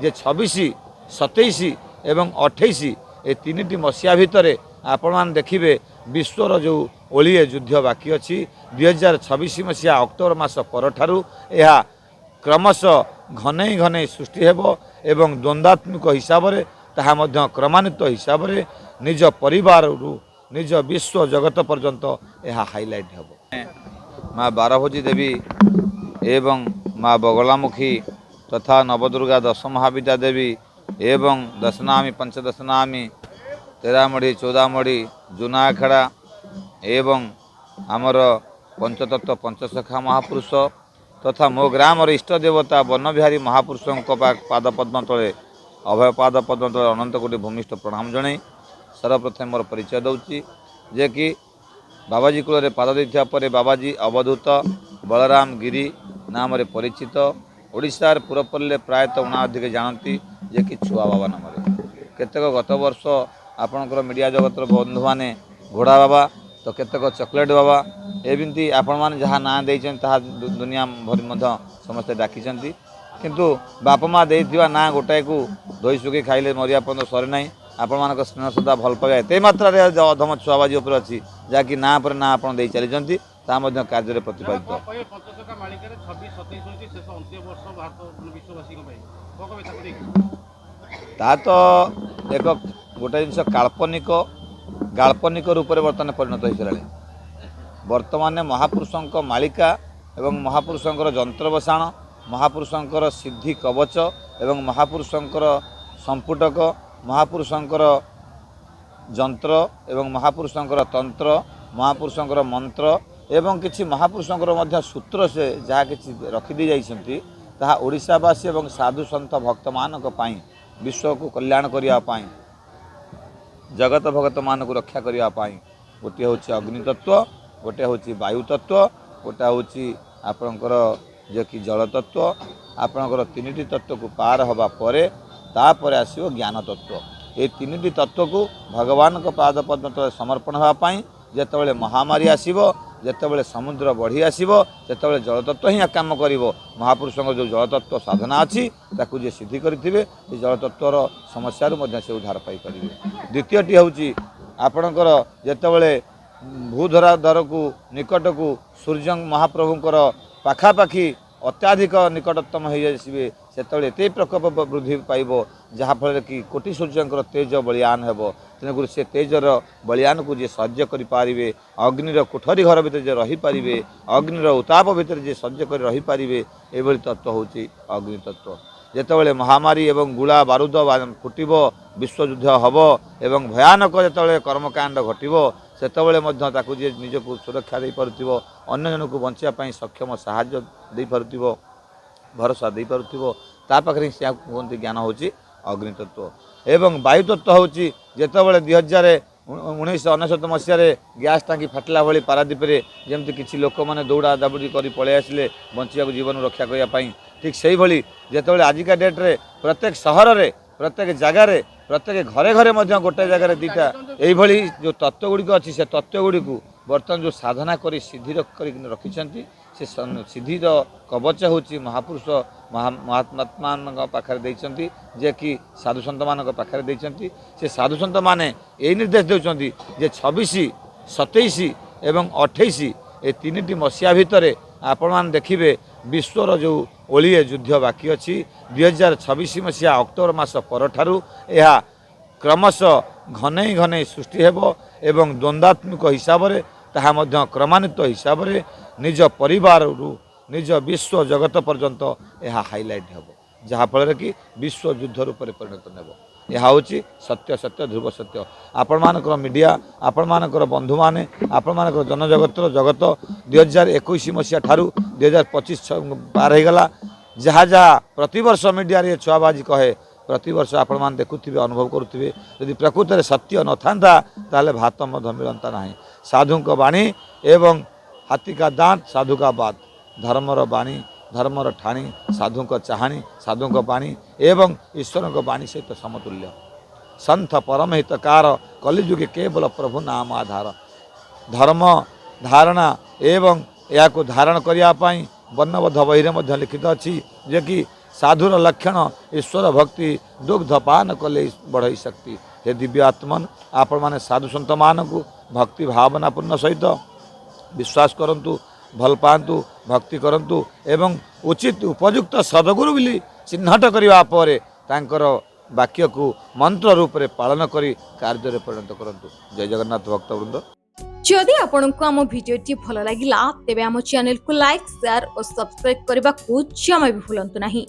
जे 26 27 एवं 28 ए तीन मसीहा भितर आपण मैंने देखिए विश्वर जो ओलिए युद्ध बाकी अच्छी 2026 मसीहा अक्टोबर मास पर यह क्रमश घने घने सृष्टि हेब एवं द्वंद्वात्मक हिसाब से ताहा मध्य क्रमान्वित हिसाब से निज परिवार निज विश्व जगत पर्यंत यह हाइलाइट हेब। माँ बारभोजी देवी एवं माँ बगलामुखी तथा नवदुर्गा दश महाविद्या देवी एवं दशनामी पंचदशनामी तेरामढ़ी चौदामढ़ी जुनाखेड़ा एवं आमर पंचतत्व पंचसखा महापुरुष तथा मो ग्राम इष्ट देवता बनबिहारी महापुरुषों पादपद्म तले अभय पादपद्म तले अनंत कोटि भूमिष्ठ प्रणाम जन सर्वप्रथम मोर परिचय दूची जे कि बाबाजी कूल पाद देता पर बाबाजी अवधूत बलराम गिरी नाम परिचित ओडिशार पुरपल्ले प्रायतः उनाधिक जानती जे कि छुआ बाबा नाम केतक गत वर्ष आपणकर मीडिया जगतर बंधु मैंने घोड़ा बाबा तो केतक चॉकलेट बाबा एमती आपण मैंने जहाँ ना देते दुनिया भरी समस्ते डाकी किंतु बाप माँ देथिबा ना गोटाए को धोई सुखी खाइले मरिया पर्यंत सरे ना आपण मान स्नेह श्रद्धा भल पाइबा एत मात्रा अधम छुआबाजी उपर अच्छी जहाँकि ना पर ना आप चली कार्य प्रतिपादित ता तो एक गोटे जिन काल्पनिक गाल्पनिक रूप में बर्तमान परिणत हो सारा बर्तमान महापुरुषों मालिका एवं महापुरुषों जंत्र बसाण महापुरुषों सिद्धि कवच एवं महापुरुषों संपुटक महापुरुषों जंत्र एवं महापुरुषों तंत्र महापुरुषों मंत्र एवं किसी महापुरुषों सूत्र से जहाँ कि रखिदी जाइछंती ताहा ओडिशावासी एवं साधु सन्त भक्त मानक पाई विश्व को कल्याण करने जगत भगत मान को रक्षा करने गोटे हूँ अग्नितत्व गोटे हूँ वायु तत्व गोटे हूँ आपणकर जे कि जल तत्व आपणकर तीन तत्व को पार हवा परे तापर आसो ज्ञान तत्व ये तीन तत्व को भगवान को पाद पद्म तले समर्पण होगापाई जितेबाला महामारी आसब जितेबाला समुद्र बढ़ी आसब जितेबाला जलतत्व ही काम कर महापुरुषों जो जलतत्व साधना अच्छी ताकू जे सिद्धि करेंगे जलतत्वर समस्या से उद्धार पाई पारे। द्वितीयटी हूँ आपणकर जितेबाला भूधराधर को निकट को सूर्य महाप्रभुंर पाखापाखि अत्याधिक निकटतम हो जाए से एत प्रकोप वृद्धि पाइब जहाँफल कि कोटि सूर्यंकर तेज बलियान हेब तेणुक से तेजर बलियान को जे सह्य करें अग्निर कोठरी घर भितर जे रहीपारे अग्निर उताप भितर जे सह्य कर रहीपारे ये तत्व हूँ अग्नितत्व जितेबाला महामारी एवं गुला बारूद फुटब विश्वयुद्ध हम एवं भयानक जिते कर्मकांड घटव सेतबले जे निजक सुरक्षा दे पारुथिबो अन्य जन को बंचापी सक्षम साहाय्य दे पारुथिबो भरोसा दे पारुथिबो ता पाखरे से कहते ज्ञान हूँ अग्नितत्व एवं वायुतत्व हूँ जितेबाला 2019 मसीह गैस टांकी फाटिला भाई पारादीप जमती किसी लोक मैंने दौड़ा दाबुड़ी कर पलि आसिले बंचा जीवन रक्षा करने ठीक से भाई जितेबाला आजिका डेट्रे प्रत्येक सहर में प्रत्येक जगार प्रत्येक घरे घरे गोटे जगार दीटा यही जो तत्व गुड़िक अच्छी से तत्व गुड़ी को बर्तमान जो साधना कर सिद्धि रखी से सिद्धिर कवच हूँ महापुरुष महात्मा पाखे देते जे कि साधु सन्त मान पाखे देते से साधु सन्त मैंने यही निर्देश देते जे 26 27 एवं 28 ए तीन मसीहा भितर आपण मैंने देखिए विश्वर जो ओलिए युद्ध बाकी अच्छी 2026 मसीहा अक्टोबर मास पर यह क्रमश घने घने सृष्टि हेब एवं द्वंद्वात्मक हिसाब से ताहा मध्य क्रमान्वित हिसाब से निज परिवार निज विश्व जगत पर्यंत यह हाइलाइट हेब जहाँफल कि विश्व युद्ध रूप में परिणत नेब यह हूँ सत्य सत्य ध्रुव सत्य आपण मानकर मीडिया आपण मानकर बंधु माने आपण मानकर जनजगतर जगत 2021 मसीहा ठारू 2025 पार हो गला जहाँ जहाँ प्रतिवर्ष मीडिया रे छुआबाजी कहे प्रतिवर्ष आपण मैंने देखुवे अनुभव करुवे यदि प्रकृत में सत्य न था ताले भात मध्य मिलता ना साधु बाणी एवं हाथी का दांत साधु का बात धर्मर बाणी धर्मर ठाणी साधु चाहाणी साधु बाणी एवं ईश्वर बाणी सहित समतुल्य संथ परम हितकार कलिजुगे केवल प्रभु नाम आधार धर्म धारणा एवं या धारण करने वर्णबद्ध बही में लिखित अच्छी जे कि साधुर लक्षण ईश्वर भक्ति दुग्धपान कले बढ़ई शक्ति। हे दिव्य आत्मन आपण मैंने साधु सन्त मान को भक्ति भावनापूर्ण सहित विश्वास करंतु, भल पांतु, भक्ति करंतु एवं उचित उपयुक्त सदगुरु बोली चिन्हट करने पर तांकर वाक्य को मंत्र रूप में पालन करी कार्य परिणत करंतु। जय जगन्नाथ भक्तवृंद। जदि आपंक आम भिडी भल लगा तेब आम चैनल को लाइक शेयर और सब्सक्राइब करने को जमा भी भूलु नहीं।